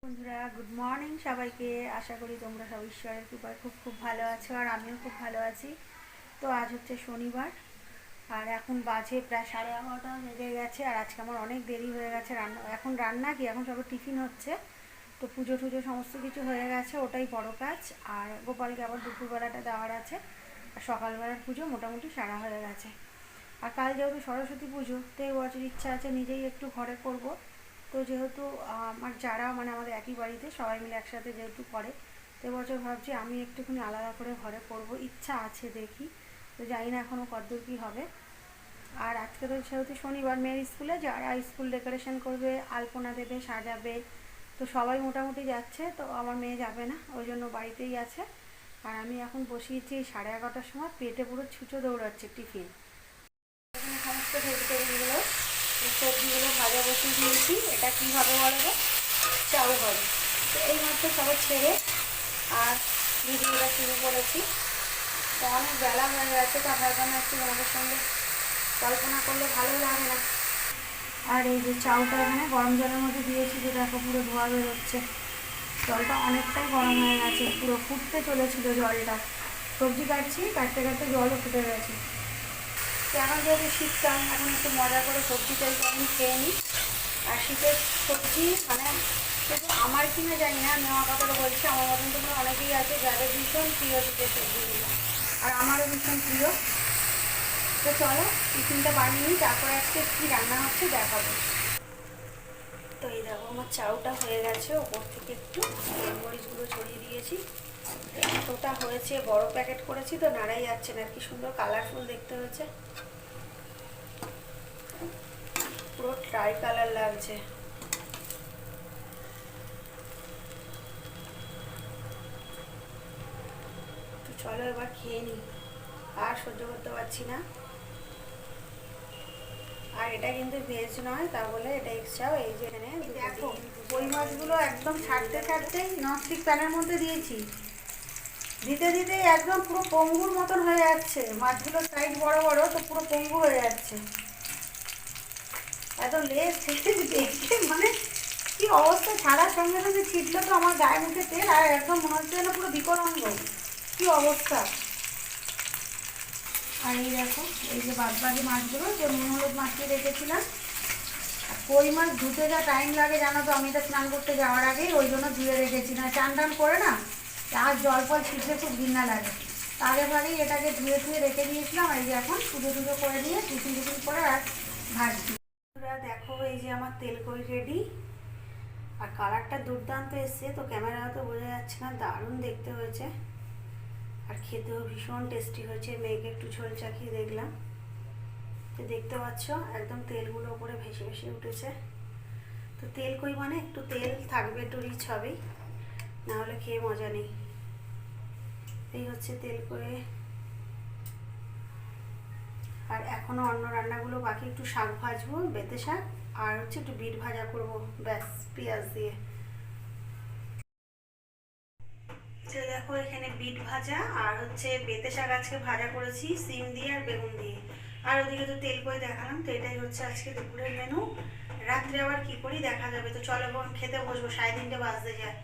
বন্ধুরা, good morning সবাইকে। আশা করি তোমরা সব ঈশ্বরের কৃপায় খুব খুব ভালো আছো, আর আমিও খুব ভালো আছি। তো আজ হচ্ছে শনিবার, আর এখন বাজে প্রায় 11:30 বেজে গেছে। আর আজকে আমার অনেক দেরি হয়ে গেছে। রান্না কি, এখন সবে টিফিন হচ্ছে। তো পুজো টুজো সমস্ত কিছু হয়ে গেছে, ওটাই বড় কাজ। আর গোপালকে আবার দুপুরবেলাটা দেওয়ার আছে। আর সকালবেলার পুজো মোটামুটি সারা হয়ে গেছে। আর কাল যেহেতু সরস্বতী পুজো, তো এই বছর ইচ্ছা আছে নিজেই একটু ঘরে করব। তো যেহেতু আমার যারা মানে আমাদের একই বাড়িতে সবাই মিলে একসাথে যেহেতু করে, তো এবছর ভাবছি আমি একটুখানি আলাদা করে ঘরে করব, ইচ্ছা আছে, দেখি। তো জানি না এখনও কতদূর কী হবে। আর আজকে তো সেহেতু শনিবার, মেয়ের স্কুলে যারা স্কুল ডেকোরেশন করবে, আলপনা দেবে, সাজাবে, তো সবাই মোটামুটি যাচ্ছে। তো আমার মেয়ে যাবে না, ওই জন্য বাড়িতেই আছে। আর আমি এখন বসিয়েছি 11:30টার সময়, পেটে পুরো ছুঁচো দৌড়াচ্ছে টিফিন। এখানে সমস্ত ভেজিটেবলগুলো, সবজিগুলো ভাজা বসিয়ে দিয়েছি। এটা কীভাবে বলবো, চাউ হবে। তো এই মাত্র সবাই ছেড়ে আর ভিডিওটা শুরু করেছি। তো অনেক বেলা হয়ে গেছে, তো ভাবলাম একটু তোমাদের সঙ্গে কল্পনা করলে ভালো লাগে না। আর এই যে চাউটা এখানে গরম জলের মধ্যে দিয়েছি, যে দেখো পুরো ধোয়া বেরোচ্ছে। জলটা অনেকটাই গরম হয়ে গেছে, পুরো ফুটতে চলেছিল জলটা। সবজি কাটছি, কাটতে কাটতে জলও ফুটে গেছে। তো এখন যেহেতু শীতকাল, এখন একটু মজা করে সবজিটা আমি খেয়ে নিই। আর শীতের সবজি মানে শুধু আমার কিনা জানি না, আমি আমার কথাটা বলছি, আমার মতন তোমরা অনেকেই আছে যাদের ভীষণ প্রিয় শীতের সবজিগুলো, আর আমারও ভীষণ প্রিয়। তো চলো টিফিনটা বানিয়ে নিই, তারপরে আজকে কী রান্না হচ্ছে দেখাবো। তো এই দেখো আমার চাউটা হয়ে গেছে, ওপর থেকে একটু মরিচগুলো ছড়িয়ে দিয়েছি। এতটা হয়েছে, বড় প্যাকেট করেছি তো নাড়াই যাচ্ছে না, কি সুন্দর কালারফুল দেখতে হয়েছে, পুরো ট্রাই কালার লাগছে। তো চলো এবার খেয়ে নিই, আর সহ্য করতে পারছি না। আর এটা কিন্তু ভেজ নয়, তা বলে এটা এক্সট্রাও। এই যে এখানে দেখো কই মাছগুলো একদম ছাড়তে ছাড়তেই ননস্টিক প্যানের মধ্যে দিয়েছি, দিতে দিতেই একদম পুরো পঙ্গুর মতন হয়ে যাচ্ছে। মাছগুলো সাইজ বড় বড়, তো পুরো পঙ্গু হয়ে যাচ্ছে। এত লেজ থেকে দেখে মানে কি অবস্থা, ছাড়ার সঙ্গে সঙ্গে ছিটলো তো আমার গায়ে মুখে তেল, আর একদম মনে হচ্ছে যেন পুরো বিকলাঙ্গ, কি অবস্থা। আর এই দেখো এই যে বাদবাকি মাছগুলো, যে নুন হলুদ মাখিয়ে রেখেছিলাম। আর কই মাছ ধুতে যা টাইম লাগে জানো তো, আমি এটা স্নান করতে যাওয়ার আগেই ওই জন্য ধুয়ে রেখেছি, না চান টান করে না আর জল ফল ছিটতে খুব ঘৃণা লাগে। তার আগেই এটাকে ধুয়ে ধুয়ে রেখে দিয়েছিলাম। এই যে এখন পুজো টুজো করে দিয়ে টিফিন টিফিন করে আর ভাজছি। দেখো এই যে আমার তেল কই রেডি, আর কালারটা দুর্দান্ত এসছে, তো ক্যামেরা তো বোঝা যাচ্ছে না, দারুণ দেখতে হয়েছে। আর খেতেও ভীষণ টেস্টি হয়েছে। মেয়েকে একটু ঝোল চাখিয়ে দেখলাম, তো দেখতে পাচ্ছ একদম তেলগুলো উপরে ভেসে ভেসে উঠেছে। তো তেল কই মানে একটু তেল থাকবে, একটু রিচ হবেই, নাহলে খেয়ে মজা নেই। এই হচ্ছে তেল কই। আর এখনও অন্য রান্নাগুলো বাকি, একটু শাক ভাজবো, বেঁতে শাক, আর হচ্ছে একটু বিট ভাজা করবো, ব্যাস, পেঁয়াজ দিয়ে। দেখো এখানে বিট ভাজা আর হচ্ছে বেঁতে শাক আজকে ভাজা করেছি সিম দিয়ে আর বেগুন দিয়ে। আর ওদিকে তো তেল করে দেখালাম। তো এটাই হচ্ছে আজকে দুপুরের মেনু। রাত্রে আবার কি করি দেখা যাবে। তো চলো এখন খেতে বসবো, 3:30 বাজতে যায়।